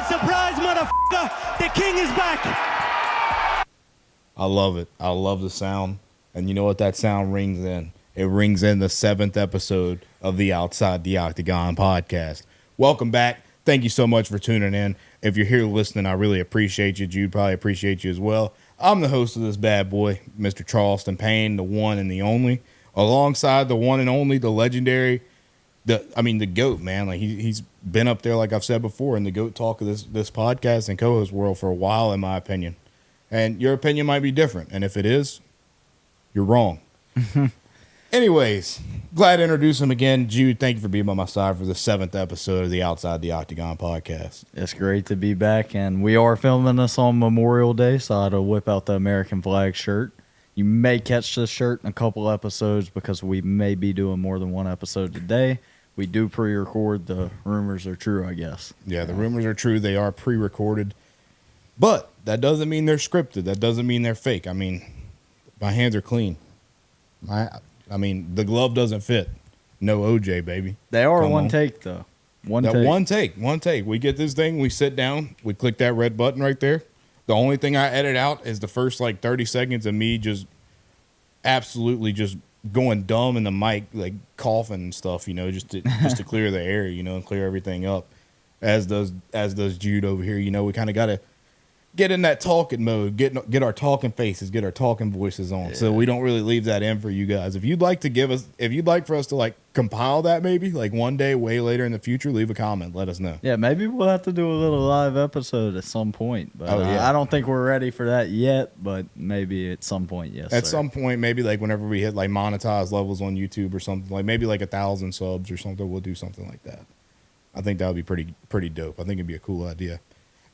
Surprise, motherfucker! The king is back! I love it. I love the sound. And you know what that sound rings in? It rings in the 7th episode of the Outside the Octagon podcast. Welcome back. Thank you so much for tuning in. If you're here listening, I really appreciate you. Jude probably appreciate you as well. I'm the host of this bad boy, Mr. Charleston Payne, the one and the only, alongside the one and only, the legendary, the GOAT, man. Like he's been up there, like I've said before, in the GOAT talk of this podcast and co-host world for a while, in my opinion. And your opinion might be different. And if it is, you're wrong. Anyways, glad to introduce him again. Jude, thank you for being by my side for the 7th episode of the Outside the Octagon podcast. It's great to be back, and we are filming this on Memorial Day, so I had to whip out the American flag shirt. You may catch this shirt in a couple episodes because we may be doing more than one episode today. We do pre-record. The rumors are true, I guess. Yeah, the rumors are true. They are pre-recorded. But that doesn't mean they're scripted. That doesn't mean they're fake. I mean, my hands are clean. The glove doesn't fit. No OJ, baby. They are one take, though. One take. We get this thing, we sit down, we click that red button right there. The only thing I edit out is the first 30 seconds of me just absolutely just going dumb in the mic, like coughing and stuff, just to clear the air, and clear everything up. As does Jude over here. We kind of got to get in that talking mode, get our talking faces, get our talking voices on. Yeah. So we don't really leave that in for you guys. If you'd like for us to compile that, maybe one day way later in the future, leave a comment, let us know. Yeah, maybe we'll have to do a little live episode at some point. But I don't think we're ready for that yet, but maybe at some point, yes. At some point, maybe whenever we hit monetized levels on YouTube or something, maybe 1,000 subs or something, we'll do something like that. I think that would be pretty dope. I think it'd be a cool idea.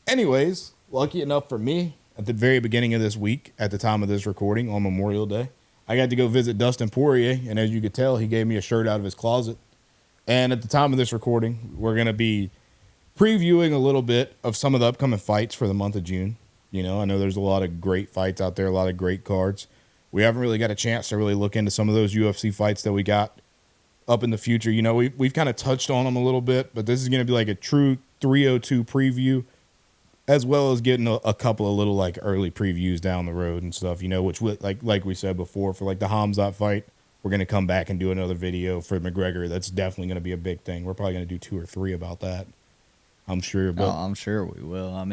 Anyways, lucky enough for me, at the very beginning of this week, at the time of this recording on Memorial Day, I got to go visit Dustin Poirier, and as you could tell, he gave me a shirt out of his closet. And at the time of this recording, we're going to be previewing a little bit of some of the upcoming fights for the month of June. I know there's a lot of great fights out there, a lot of great cards. We haven't really got a chance to really look into some of those UFC fights that we got up in the future. We've kind of touched on them a little bit, but this is going to be a true 302 preview, as well as getting a couple of little early previews down the road and stuff, which like we said before, for the Hamzat fight, we're going to come back and do another video for McGregor. That's definitely going to be a big thing. We're probably going to do 2 or 3 about that, I'm sure. But I'm sure we will.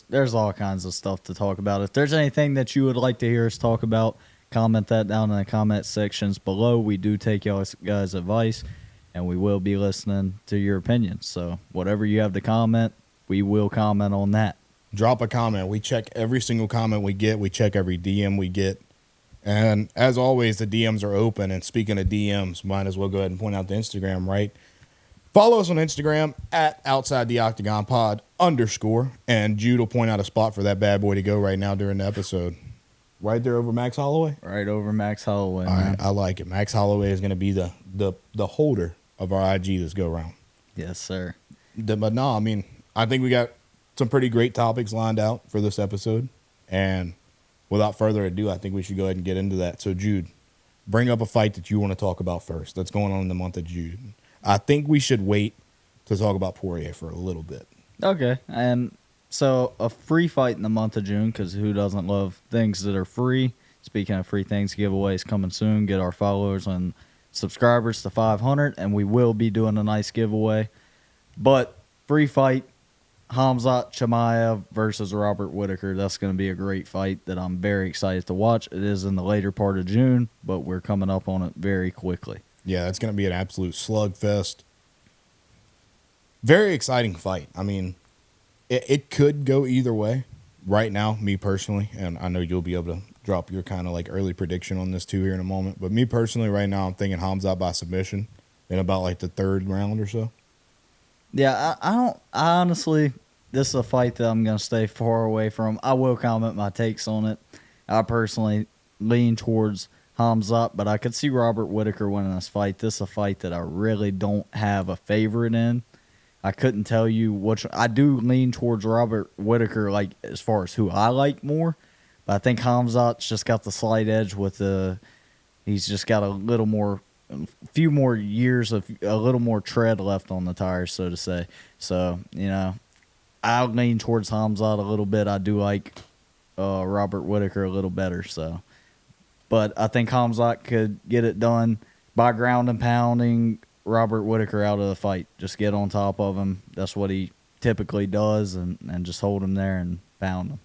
There's all kinds of stuff to talk about. If there's anything that you would like to hear us talk about, comment that down in the comment sections below. We do take y'all guys' advice, and we will be listening to your opinions. So whatever you have to comment, we will comment on that. Drop a comment. We check every single comment we get. We check every DM we get. And as always, the DMs are open. And speaking of DMs, might as well go ahead and point out the Instagram, right? Follow us on Instagram at Outside the Octagon Pod _. And Jude will point out a spot for that bad boy to go right now during the episode. Right there over Max Holloway? Right over Max Holloway. All right, I like it. Max Holloway is going to be the holder of our IG this go round. Yes, sir. But no, I think we got some pretty great topics lined out for this episode. And without further ado, I think we should go ahead and get into that. So, Jude, bring up a fight that you want to talk about first that's going on in the month of June. I think we should wait to talk about Poirier for a little bit. Okay. And so a free fight in the month of June, because who doesn't love things that are free? Speaking of free things, giveaways coming soon. Get our followers and subscribers to 500, and we will be doing a nice giveaway. But free fight, Hamzat Chimaev versus Robert Whittaker. That's going to be a great fight that I'm very excited to watch. It is in the later part of June, but we're coming up on it very quickly. Yeah, that's going to be an absolute slugfest. Very exciting fight. It could go either way. Right now, me personally, and I know you'll be able to drop your kind of early prediction on this too here in a moment, but me personally right now, I'm thinking Hamzat by submission in about the 3rd round or so. Yeah, I honestly, this is a fight that I'm going to stay far away from. I will comment my takes on it. I personally lean towards Hamzat, but I could see Robert Whittaker winning this fight. This is a fight that I really don't have a favorite in. I couldn't tell you which. I do lean towards Robert Whittaker, as far as who I like more, but I think Hamzat's just got the slight edge with he's just got a few more years of a little more tread left on the tires, so to say. So, I lean towards Hamzat a little bit. I do like Robert Whitaker a little better. So, but I think Hamzat could get it done by ground and pounding Robert Whitaker out of the fight. Just get on top of him. That's what he typically does, and just hold him there and pound him.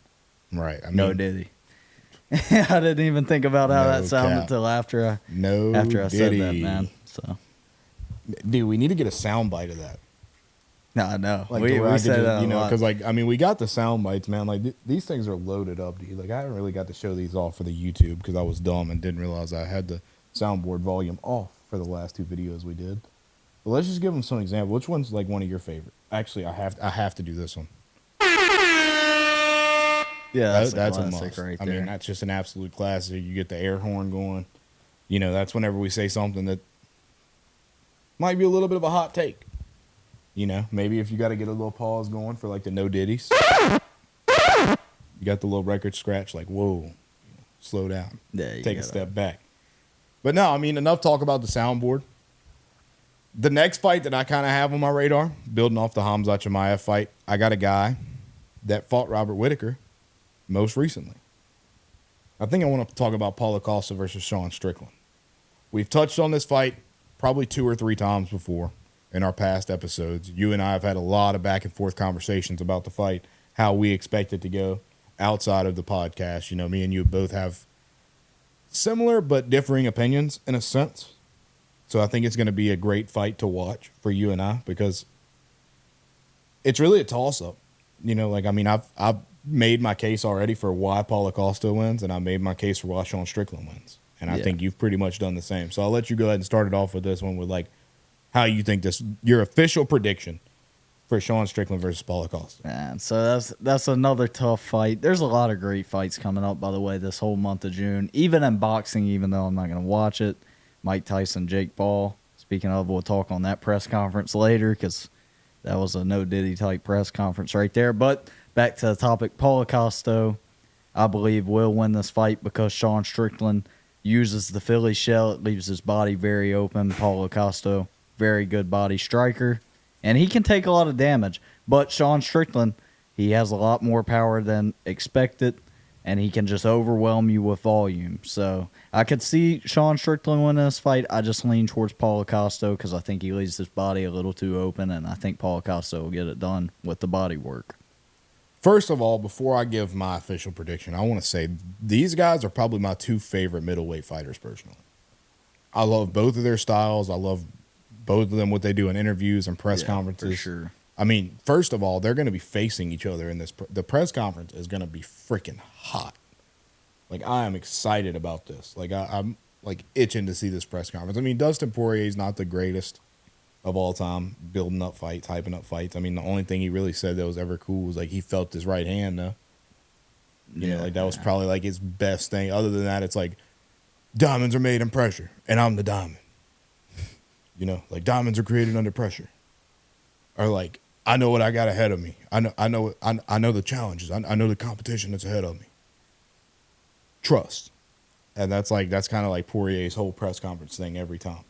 Right. I mean, No diddy. I didn't even think about how that sounded until after I said that, man. So, dude, we need to get a sound bite of that. no, I know. Like we say that, because like I mean, we got the sound bites, man. Like these things are loaded up, dude. Like I haven't really got to show these off for the YouTube because I was dumb and didn't realize I had the soundboard volume off for the last 2 videos we did. But let's just give them some example. Which one's like one of your favorite? Actually, I have to do this one. Yeah, that's a classic must. right I there. mean, that's just an absolute classic. You get the air horn going. You know, that's whenever we say something that might be a little bit of a hot take. You know, maybe if you got to get a little pause going for like the no ditties. You got the little record scratch, like, whoa, slow down. Yeah, Take a step back. But no, I mean, enough talk about the soundboard. The next fight that I kind of have on my radar, building off the Hamzat Chimaev fight, I got a guy that fought Robert Whitaker most recently. I think I want to talk about Paulo Costa versus Sean Strickland. We've touched on this fight probably 2 or 3 times before in our past episodes. You and I have had a lot of back and forth conversations about the fight, how we expect it to go outside of the podcast. You know, me and you both have similar but differing opinions in a sense. So I think it's going to be a great fight to watch for you and I because it's really a toss-up. You know, like, I mean, I've made my case already for why Paulo Costa wins, and I made my case for why Sean Strickland wins. And I think you've pretty much done the same. So I'll let you go ahead and start it off with this one with, like, how you think your official prediction for Sean Strickland versus Paulo Costa. Man, so that's another tough fight. There's a lot of great fights coming up, by the way, this whole month of June. Even in boxing, even though I'm not going to watch it. Mike Tyson, Jake Paul. Speaking of, we'll talk on that press conference later because that was a no-diddy type press conference right there. But back to the topic, Paulo Costa, I believe, will win this fight because Sean Strickland uses the Philly shell. It leaves his body very open. Paulo Costa, very good body striker. And he can take a lot of damage. But Sean Strickland, he has a lot more power than expected. And he can just overwhelm you with volume. So I could see Sean Strickland win this fight. I just lean towards Paulo Costa because I think he leaves his body a little too open. And I think Paulo Costa will get it done with the body work. First of all, before I give my official prediction, I want to say these guys are probably my 2 favorite middleweight fighters personally. I love both of their styles. I love both of them, what they do in interviews and press conferences. For sure. I mean, first of all, they're going to be facing each other in this. The press conference is going to be freaking hot. Like, I am excited about this. Like, I'm like itching to see this press conference. I mean, Dustin Poirier is not the greatest of all time, building up fights, hyping up fights. I mean, the only thing he really said that was ever cool was like he felt his right hand, though. You know, like that was probably like his best thing. Other than that, it's like diamonds are made in pressure, and I'm the diamond. You know, like diamonds are created under pressure. Or like, I know what I got ahead of me. I know the challenges. I know the competition that's ahead of me. Trust. And that's kind of like Poirier's whole press conference thing every time.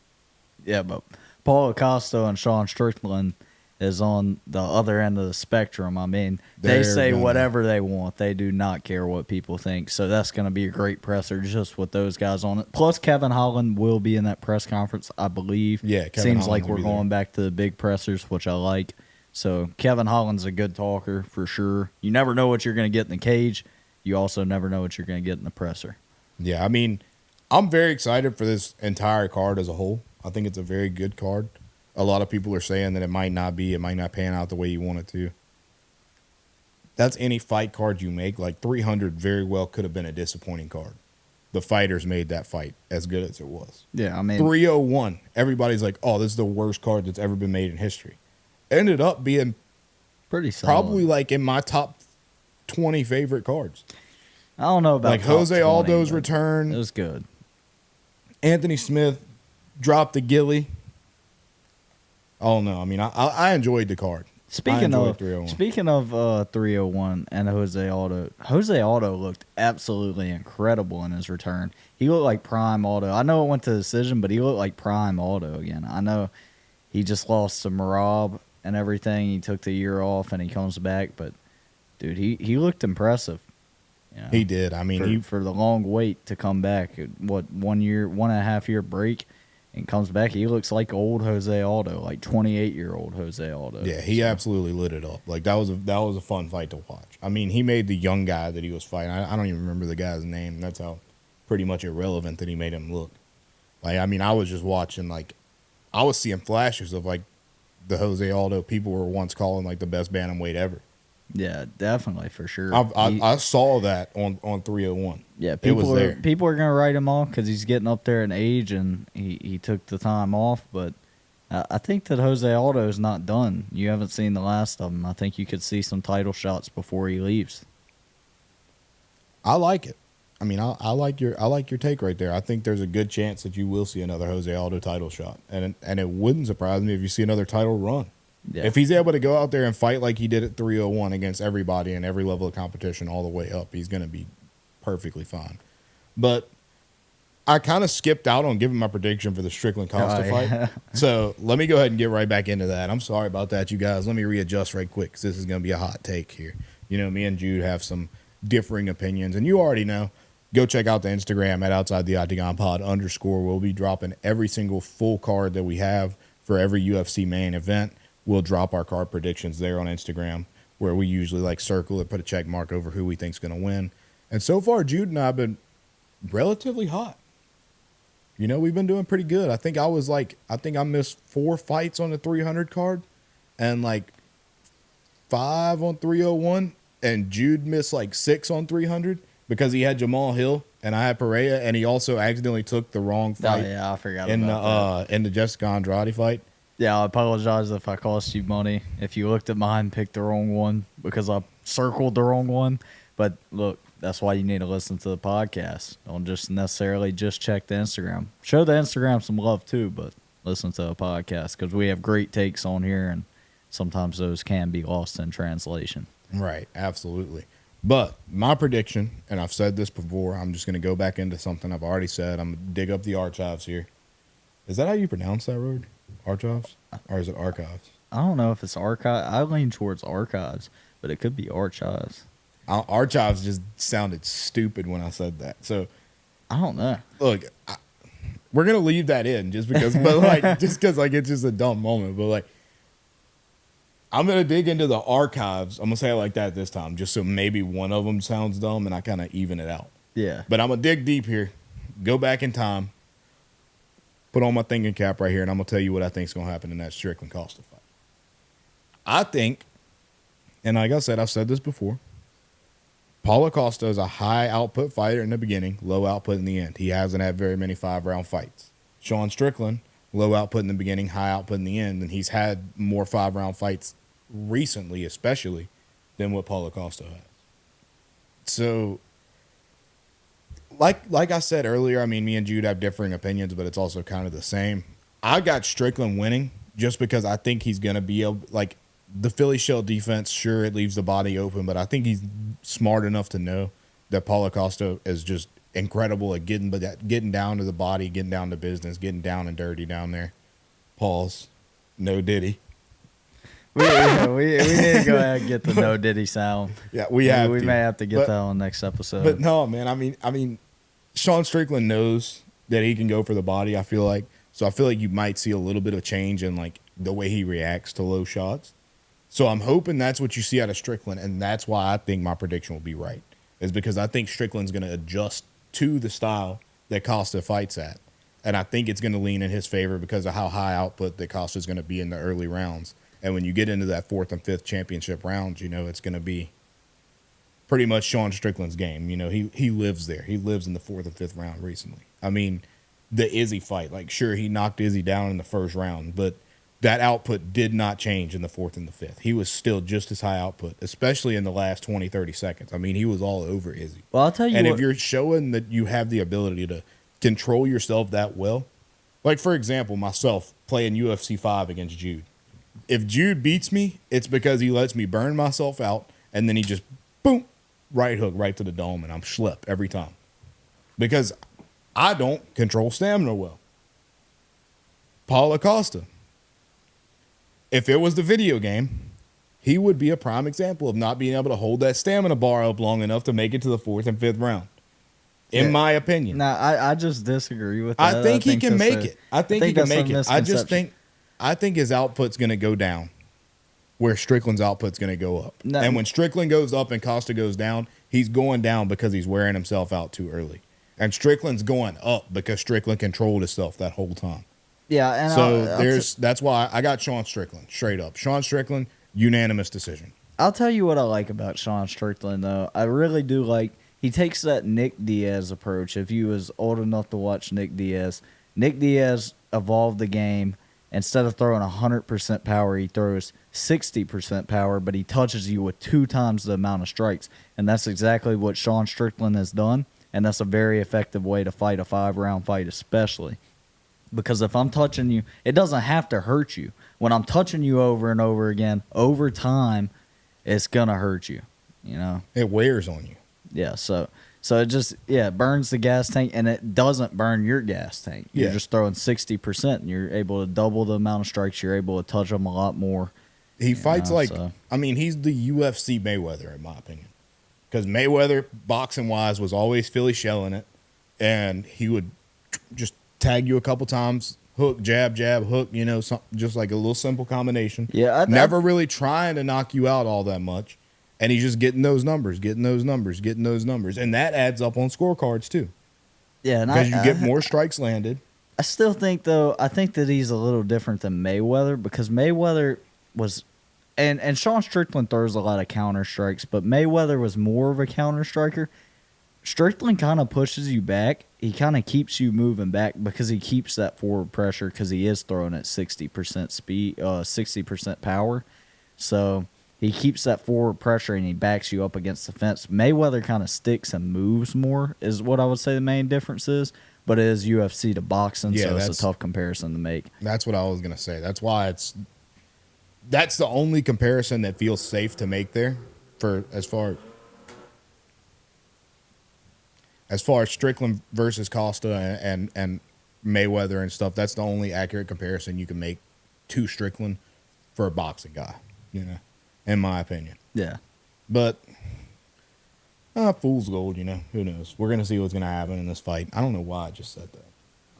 Yeah, but Paulo Costa and Sean Strickland is on the other end of the spectrum. I mean, they say whatever they want. They do not care what people think. So that's going to be a great presser just with those guys on it. Plus, Kevin Holland will be in that press conference, I believe. Yeah, Kevin Seems Holland like we're going back to the big pressers, which I like. So Kevin Holland's a good talker for sure. You never know what you're going to get in the cage. You also never know what you're going to get in the presser. Yeah, I mean, I'm very excited for this entire card as a whole. I think it's a very good card. A lot of people are saying that it might not pan out the way you want it to. That's any fight card you make. Like 300 very well could have been a disappointing card. The fighters made that fight as good as it was. Yeah, I mean 301. Everybody's like, oh, this is the worst card that's ever been made in history. Ended up being pretty solid. Probably like in my top 20 favorite cards. I don't know about like Jose Aldo's return. It was good. Anthony Smith dropped the Gilly. Oh no! I mean, I enjoyed the card. Speaking of 301 and Jose Aldo looked absolutely incredible in his return. He looked like prime Aldo. I know it went to decision, but he looked like prime Aldo again. I know he just lost to Marab and everything. He took the year off and he comes back, but dude, he looked impressive. You know, He did. I mean, for the long wait to come back. What, 1.5 year break, and comes back. He looks like old Jose Aldo, like 28-year-old Jose Aldo. yeah, he absolutely lit it up. Like that was a fun fight to watch. I mean, he made the young guy that he was fighting. I don't even remember the guy's name. That's how pretty much irrelevant that he made him look. Like, I mean, I was just watching, like, I was seeing flashes of like the Jose Aldo people were once calling like the best bantamweight ever. Yeah, definitely, for sure. I saw that on 301. Yeah, it was there. People are gonna write him off because he's getting up there in age and he took the time off. But I think that Jose Aldo is not done. You haven't seen the last of him. I think you could see some title shots before he leaves. I like it. I mean, I like your take right there. I think there's a good chance that you will see another Jose Aldo title shot, and it wouldn't surprise me if you see another title run. Yeah. If he's able to go out there and fight like he did at 301 against everybody in every level of competition all the way up, he's going to be perfectly fine. But I kind of skipped out on giving my prediction for the Strickland Costa fight. So let me go ahead and get right back into that. I'm sorry about that, you guys. Let me readjust right quick because this is going to be a hot take here. You know, me and Jude have some differing opinions, and you already know. Go check out the Instagram at OutsideTheOctagonPod_. We'll be dropping every single full card that we have for every UFC main event. We'll drop our card predictions there on Instagram, where we usually like circle it, put a check mark over who we think's going to win. And so far, Jude and I have been relatively hot. You know, we've been doing pretty good. I think I missed 4 fights on the 300 card and like 5 on 301. And Jude missed like 6 on 300 because he had Jamal Hill and I had Pereira, and he also accidentally took the wrong fight. Oh, yeah, I forgot in about that. In the Jessica Andrade fight. Yeah, I apologize if I cost you money. If you looked at mine and picked the wrong one because I circled the wrong one. But look, that's why you need to listen to the podcast. Don't just necessarily just check the Instagram. Show the Instagram some love too, but listen to the podcast because we have great takes on here, and sometimes those can be lost in translation. Right, absolutely. But my prediction, and I've said this before, I'm just going to go back into something I've already said. I'm going to dig up the archives here. Is that how you pronounce that word? Archives? Or is it archives? I don't know if it's archive. I lean towards archives, but it could be archives. Archives just sounded stupid when I said that. So I don't know. Look, we're going to leave that in just because, but like, just because like it's just a dumb moment. But like, I'm going to dig into the archives. I'm going to say it like that this time, just so maybe one of them sounds dumb and I kind of even it out. Yeah. But I'm going to dig deep here, go back in time, put on my thinking cap right here, and I'm going to tell you what I think is going to happen in that Strickland Costa fight. I think, and like I said, I've said this before, Paulo Costa is a high output fighter in the beginning, low output in the end. He hasn't had very many 5-round fights. Sean Strickland, low output in the beginning, high output in the end, and he's had more 5-round fights recently, especially, than what Paulo Costa has. So, like I said earlier, I mean, me and Jude have differing opinions, but it's also kind of the same. I got Strickland winning just because I think he's going to be able, like, the Philly shell defense, sure, it leaves the body open, but I think he's smart enough to know that Paulo Costa is just incredible at getting down to the body, getting down to business, getting down and dirty down there. Pause. No Diddy. We need to go ahead and get the no Diddy sound. Yeah, we may have to get that on next episode. But no, man, I mean, Sean Strickland knows that he can go for the body, I feel like. So I feel like you might see a little bit of change in like the way he reacts to low shots. So I'm hoping that's what you see out of Strickland, and that's why I think my prediction will be right, is because I think Strickland's going to adjust to the style that Costa fights at. And I think it's going to lean in his favor because of how high output that Costa's going to be in the early rounds. And when you get into that 4th and 5th championship rounds, you know, it's going to be pretty much Sean Strickland's game. You know, he lives there. He lives in the 4th and 5th round recently. I mean, the Izzy fight, like, sure, he knocked Izzy down in the first round, but that output did not change in the 4th and the 5th. He was still just as high output, especially in the last 20, 30 seconds. I mean, he was all over Izzy. Well, I'll tell you and what, if you're showing that you have the ability to control yourself that well, like, for example, myself playing UFC 5 against Jude. If Jude beats me, it's because he lets me burn myself out, and then he just, boom, right hook right to the dome, and I'm schlep every time. Because I don't control stamina well. Paulo Costa. if it was the video game, he would be a prime example of not being able to hold that stamina bar up long enough to make it to the 4th and 5th round. In my opinion. No, I just disagree with that. I think he can make it. I think he can that's a make it. I think his output's going to go down where Strickland's output's going to go up. No. And when Strickland goes up and Costa goes down, he's going down because he's wearing himself out too early. And Strickland's going up because Strickland controlled himself that whole time. Yeah, and so that's why I got Sean Strickland straight up. Sean Strickland, unanimous decision. I'll tell you what I like about Sean Strickland, though. I really do like he takes that Nick Diaz approach. If you was old enough to watch Nick Diaz evolved the game. Instead of throwing 100% power, he throws 60% power, but he touches you with 2 times the amount of strikes. And that's exactly what Sean Strickland has done, and that's a very effective way to fight a 5-round fight, especially. Because if I'm touching you, it doesn't have to hurt you. When I'm touching you over and over again, over time, it's going to hurt you, you know? It wears on you. Yeah, so it just, it burns the gas tank, and it doesn't burn your gas tank. You're just throwing 60%, and you're able to double the amount of strikes. You're able to touch them a lot more. He fights he's the UFC Mayweather, in my opinion. Because Mayweather, boxing-wise, was always Philly shelling it, and he would just tag you a couple times, hook, jab, hook, just like a little simple combination. Yeah, never really trying to knock you out all that much. And he's just getting those numbers. And that adds up on scorecards, too. Yeah, because you get more strikes landed. I still think, though, that he's a little different than Mayweather, because Mayweather was, and Sean Strickland throws a lot of counter strikes, but Mayweather was more of a counter striker. Strickland kind of pushes you back. He kind of keeps you moving back because he keeps that forward pressure because he is throwing at 60% speed, 60% power. So he keeps that forward pressure and he backs you up against the fence. Mayweather kind of sticks and moves more is what I would say the main difference is. But it is UFC to boxing, so it's a tough comparison to make. That's what I was going to say. That's why that's the only comparison that feels safe to make there for as far as Strickland versus Costa and Mayweather and stuff. That's the only accurate comparison you can make to Strickland for a boxing guy, in my opinion. Yeah. But fool's gold, who knows? We're going to see what's going to happen in this fight. I don't know why I just said that.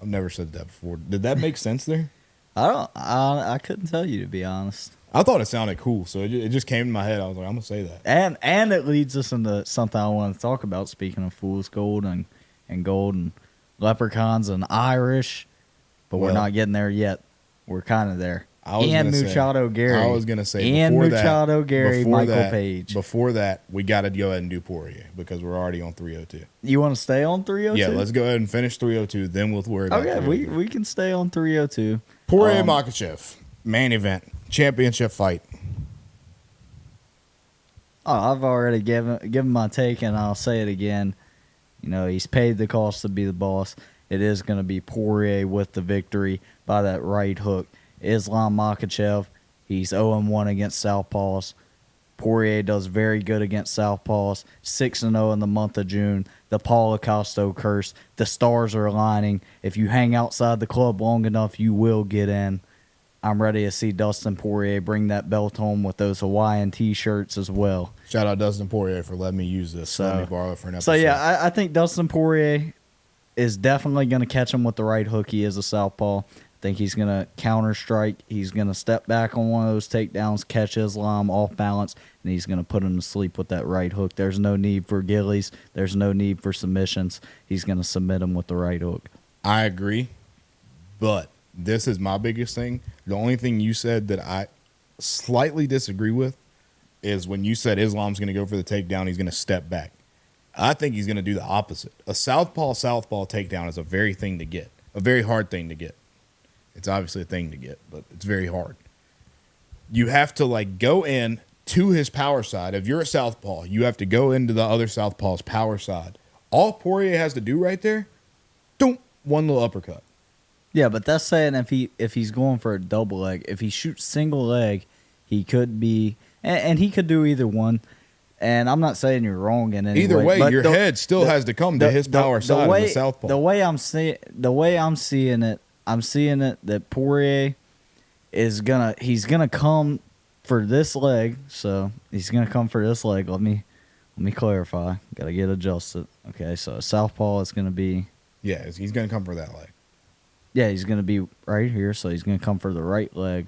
I've never said that before. Did that make sense there? I couldn't tell you, to be honest. I thought it sounded cool, so it just came to my head. I was like, I'm going to say that. And it leads us into something I want to talk about, speaking of fool's gold and gold and leprechauns and Irish, but we're not getting there yet. We're kind of there. Machado Gary. I was going to say and before Machado Gary, Michael Page. Before that, we got to go ahead and do Poirier because we're already on 302. You want to stay on 302? Yeah, let's go ahead and finish 302. Then we'll worry about 302. we can stay on 302. Poirier Makhachev, main event, championship fight. Oh, I've already given my take, and I'll say it again. He's paid the cost to be the boss. It is going to be Poirier with the victory by that right hook. Islam Makhachev, he's 0-1 against southpaws. Poirier does very good against southpaws. 6-0 in the month of June. The Paulo Costa curse. The stars are aligning. If you hang outside the club long enough, you will get in. I'm ready to see Dustin Poirier bring that belt home with those Hawaiian T-shirts as well. Shout out Dustin Poirier for letting me use this. Let me borrow it for an episode. So, yeah, I think Dustin Poirier is definitely going to catch him with the right hook. He is a southpaw. I think he's going to counter strike. He's going to step back on one of those takedowns, catch Islam off balance, and he's going to put him to sleep with that right hook. There's no need for gillies. There's no need for submissions. He's going to submit him with the right hook. I agree, but this is my biggest thing. The only thing you said that I slightly disagree with is when you said Islam's going to go for the takedown, he's going to step back. I think he's going to do the opposite. A southpaw takedown is a very hard thing to get. It's obviously a thing to get, but it's very hard. You have to go in to his power side. If you're a southpaw, you have to go into the other southpaw's power side. All Poirier has to do right there, one little uppercut. Yeah, but that's saying if he's going for a double leg, if he shoots single leg, he could be, and he could do either one. And I'm not saying you're wrong in any either way. Your head still has to come to his power side of the southpaw. The way I'm seeing it, I'm seeing it that Poirier he's gonna come for this leg. So he's gonna come for this leg. Let me clarify. Got to get adjusted. Okay, so southpaw is gonna be. Yeah, he's going to come for that leg. Yeah, he's gonna be right here. So he's gonna come for the right leg.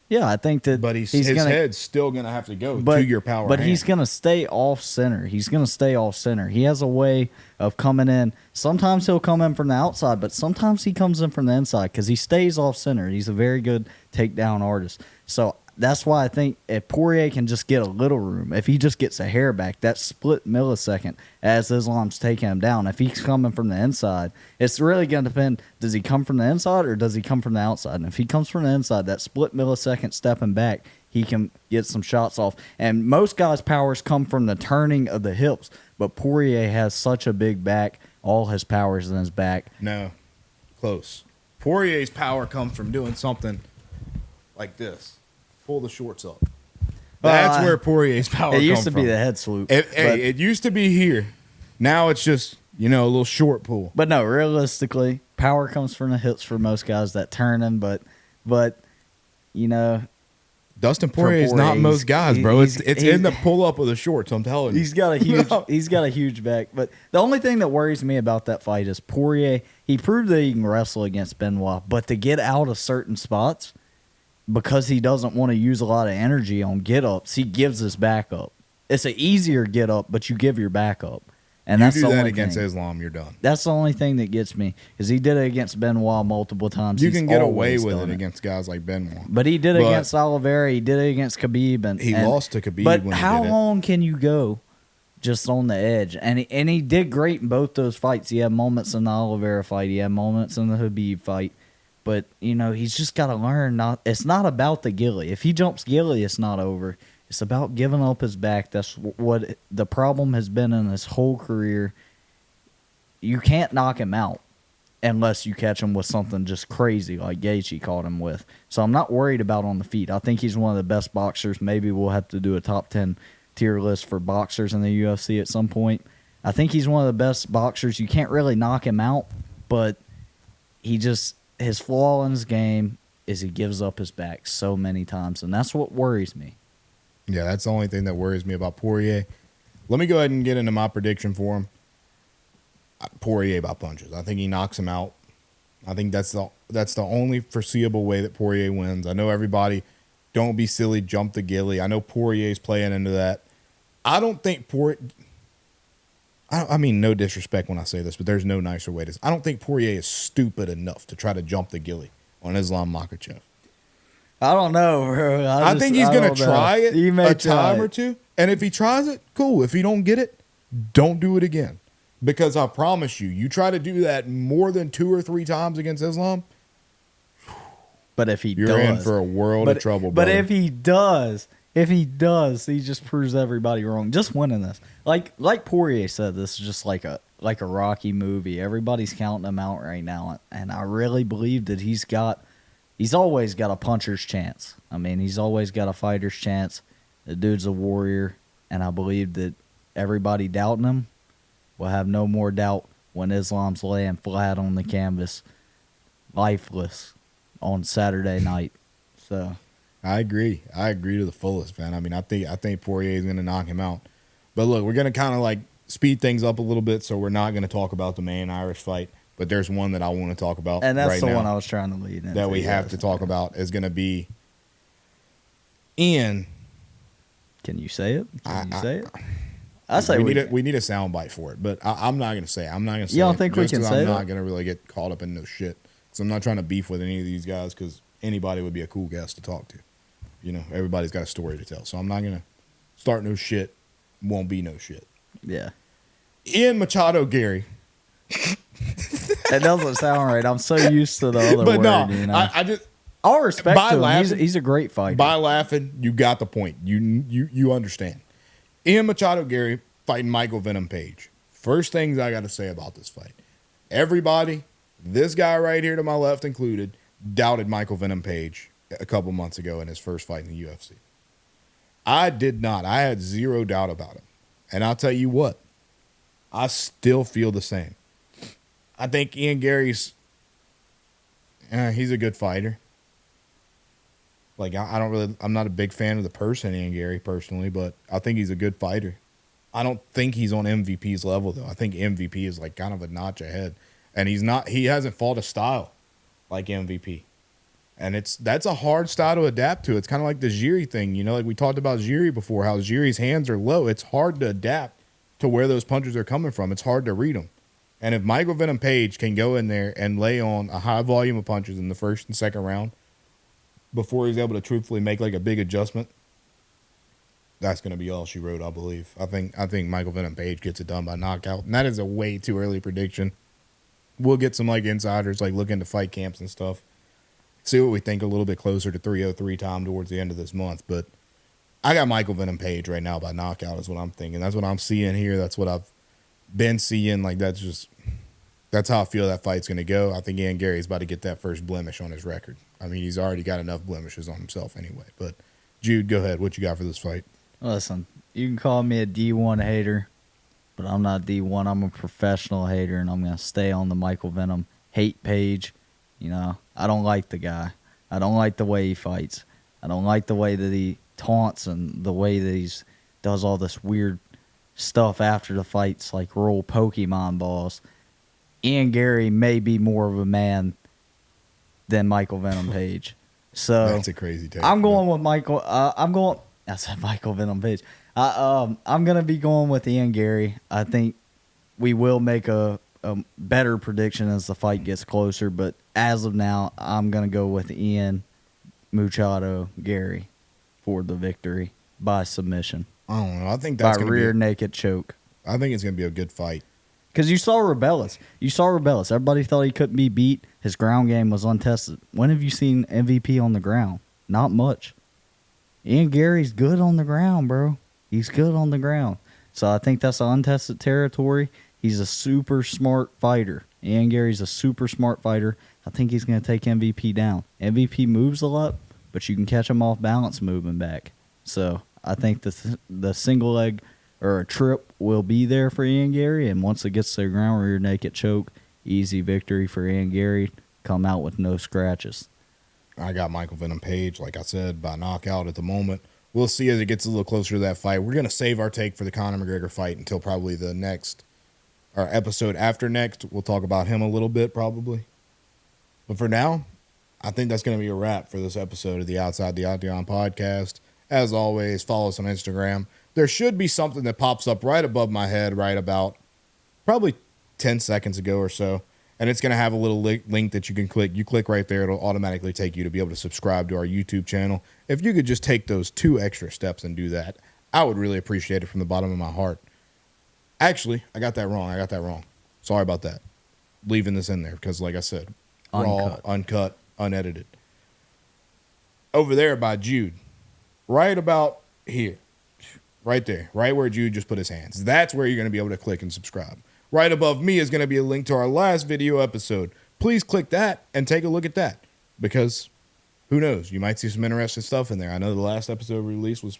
Yeah, I think that. But his gonna, head's still going to have to go to your power But hand. he's going to stay off center. He's going to stay off center. He has a way of coming in. Sometimes he'll come in from the outside, but sometimes he comes in from the inside because he stays off center. He's a very good takedown artist. So that's why I think if Poirier can just get a little room, if he just gets a hair back, that split millisecond as Islam's taking him down, if he's coming from the inside, it's really going to depend, does he come from the inside or does he come from the outside? And if he comes from the inside, that split millisecond stepping back, he can get some shots off. And most guys' powers come from the turning of the hips, but Poirier has such a big back, all his powers in his back. No, close. Poirier's power comes from doing something like this. Pull the shorts up. That's where Poirier's power comes from. It used to be the head swoop. It used to be here. Now it's just, a little short pull. But no, realistically, power comes from the hips for most guys that turn him. But Dustin Poirier is not most guys, bro. It's in the pull up of the shorts. I'm telling you, he's got a huge back. But the only thing that worries me about that fight is Poirier. He proved that he can wrestle against Benoit, but to get out of certain spots, because he doesn't want to use a lot of energy on get ups, he gives his back up. It's an easier get up, but you give your back up. And you that's do the that only against thing. Islam, you're done. That's the only thing that gets me, because he did it against Benoit multiple times. You can get away with it against guys like Benoit. But he did it against Oliveira. He did it against Khabib. And he lost to Khabib but when how he did long can you go just on the edge? And he did great in both those fights. He had moments in the Oliveira fight. He had moments in the Khabib fight. But, he's just got to learn. It's not about the Gilly. If he jumps Gilly, it's not over. It's about giving up his back. That's what the problem has been in his whole career. You can't knock him out unless you catch him with something just crazy like Gaethje caught him with. So I'm not worried about on the feet. I think he's one of the best boxers. Maybe we'll have to do a top 10 tier list for boxers in the UFC at some point. I think he's one of the best boxers. You can't really knock him out, but his flaw in his game is he gives up his back so many times, and that's what worries me. Yeah, that's the only thing that worries me about Poirier. Let me go ahead and get into my prediction for him. Poirier by punches. I think he knocks him out. I think that's the only foreseeable way that Poirier wins. I know everybody, don't be silly, jump the Gilly. I know Poirier's playing into that. I don't think Poirier... I mean, no disrespect when I say this, but there's no nicer way to... I don't think Poirier is stupid enough to try to jump the Gilly on Islam Makhachev. I don't know, bro. I think he's going to try it a time or two. And if he tries it, cool. If he don't get it, don't do it again. Because I promise you try to do that more than 2 or 3 times against Islam, but if you're in for a world of trouble, But brother. if he does, he just proves everybody wrong. Just winning this. Like Poirier said, this is just like a Rocky movie. Everybody's counting him out right now. And I really believe that he's always got a puncher's chance. I mean, he's always got a fighter's chance. The dude's a warrior. And I believe that everybody doubting him will have no more doubt when Islam's laying flat on the canvas, lifeless, on Saturday night. So I agree to the fullest, man. I mean, I think Poirier is going to knock him out. But look, we're going to kind of like speed things up a little bit, so we're not going to talk about the main Irish fight. But there's one that I want to talk about, and that's right the now one I was trying to lead into. That we have to talk about is going to be Ian. Can you say it? Can you say it? I say we need a sound bite for it, but I'm not going to say it. I'm not going to say it. You don't think we can say I'm it? not going to really get caught up in no shit. Because I'm not trying to beef with any of these guys because anybody would be a cool guest to talk to. Everybody's got a story to tell. So I'm not going to start no shit. Won't be no shit. Yeah. Ian Machado Gary. That doesn't sound right. I'm so used to the other but word. No, I just... All respect by to him. laughing, He's a great fighter. By laughing, you got the point. You understand. Ian Machado Gary fighting Michael Venom Page. First things I got to say about this fight. Everybody, this guy right here to my left included, doubted Michael Venom Page a couple months ago in his first fight in the UFC. I did not. I had zero doubt about him. And I'll tell you what, I still feel the same. I think Ian Gary's, he's a good fighter. Like, I'm not a big fan of the person Ian Gary personally, but I think he's a good fighter. I don't think he's on MVP's level, though. I think MVP is like kind of a notch ahead. And he hasn't fought a style like MVP. And that's a hard style to adapt to. It's kind of like the Jiri thing, you know, like we talked about Jiri before, how Jiri's hands are low. It's hard to adapt to where those punches are coming from. It's hard to read them. And if Michael Venom Page can go in there and lay on a high volume of punches in the first and second round before he's able to truthfully make like a big adjustment, that's going to be all she wrote, I believe. I think Michael Venom Page gets it done by knockout. And that is a way too early prediction. We'll get some like insiders like look into fight camps and stuff. See what we think a little bit closer to 303 time towards the end of this month. But I got Michael Venom Page right now by knockout is what I'm thinking. That's what I'm seeing here. That's what I've been seeing. Like, that's how I feel that fight's going to go. I think Ian Gary's about to get that first blemish on his record. I mean, he's already got enough blemishes on himself anyway. But, Jude, go ahead. What you got for this fight? Listen, you can call me a D1 hater, but I'm not D1. I'm a professional hater, and I'm going to stay on the Michael Venom hate page. You know, I don't like the guy. I don't like the way he fights. I don't like the way that he taunts and the way that he does all this weird stuff after the fights, like roll Pokemon balls. Ian Gary may be more of a man than Michael Venom Page. So that's a crazy take. I'm going with Michael. I said Michael Venom Page. I'm gonna be going with Ian Gary. I think we will make a better prediction as the fight gets closer, but as of now, I'm gonna go with Ian Machado Gary for the victory by submission. I don't know. I think that's by rear naked choke. I think it's gonna be a good fight. Because you saw Rebellis. Everybody thought he couldn't be beat. His ground game was untested. When have you seen MVP on the ground? Not much. Ian Gary's good on the ground, bro. He's good on the ground. So I think that's untested territory. He's a super smart fighter. Ian Gary's a super smart fighter. I think he's going to take MVP down. MVP moves a lot, but you can catch him off balance moving back. So I think the single leg or a trip will be there for Ian Gary, and once it gets to the ground, rear naked choke, easy victory for Ian Gary. Come out with no scratches. I got Michael Venom Page, like I said, by knockout at the moment. We'll see as it gets a little closer to that fight. We're going to save our take for the Conor McGregor fight until probably the next, or episode after next. We'll talk about him a little bit probably. But for now, I think that's going to be a wrap for this episode of the Outside the Octagon podcast. As always, follow us on Instagram. There should be something that pops up right above my head right about probably 10 seconds ago or so. And it's going to have a little link that you can click. You click right there. It'll automatically take you to be able to subscribe to our YouTube channel. If you could just take those 2 extra steps and do that, I would really appreciate it from the bottom of my heart. Actually, I got that wrong. Sorry about that. Leaving this in there because, like I said, raw, uncut, unedited. Over there by Jude. Right about here. Right there. Right where Jude just put his hands. That's where you're going to be able to click and subscribe. Right above me is going to be a link to our last video episode. Please click that and take a look at that because who knows? You might see some interesting stuff in there. I know the last episode we released was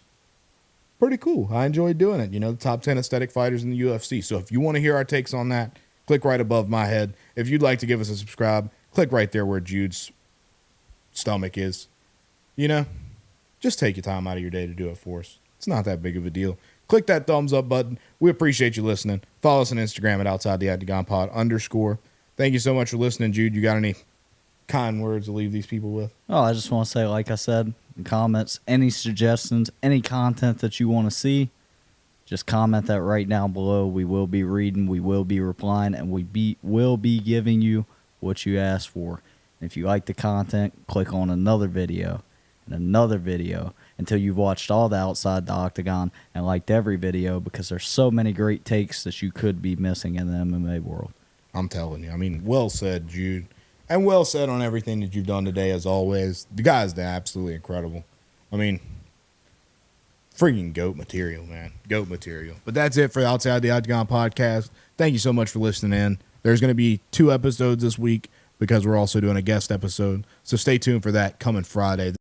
pretty cool. I enjoyed doing it. You know, the top 10 aesthetic fighters in the UFC. So if you want to hear our takes on that, click right above my head. If you'd like to give us a subscribe, click right there where Jude's stomach is. You know, just take your time out of your day to do it for us. It's not that big of a deal. Click that thumbs up button. We appreciate you listening. Follow us on Instagram at OutsideTheOctagonPod_. Thank you so much for listening, Jude. You got any kind words to leave these people with? Oh, I just want to say, like I said, in comments, any suggestions, any content that you want to see, just comment that right down below. We will be reading, we will be replying, and we will be giving you what you asked for. And if you like the content, click on another video and another video until you've watched all the Outside the Octagon and liked every video because there's so many great takes that you could be missing in the MMA world. I'm telling you. I mean, well said, Jude. And well said on everything that you've done today, as always. The guy's absolutely incredible. I mean, freaking GOAT material, man. GOAT material. But that's it for the Outside the Octagon podcast. Thank you so much for listening in. There's going to be 2 episodes this week because we're also doing a guest episode. So stay tuned for that coming Friday.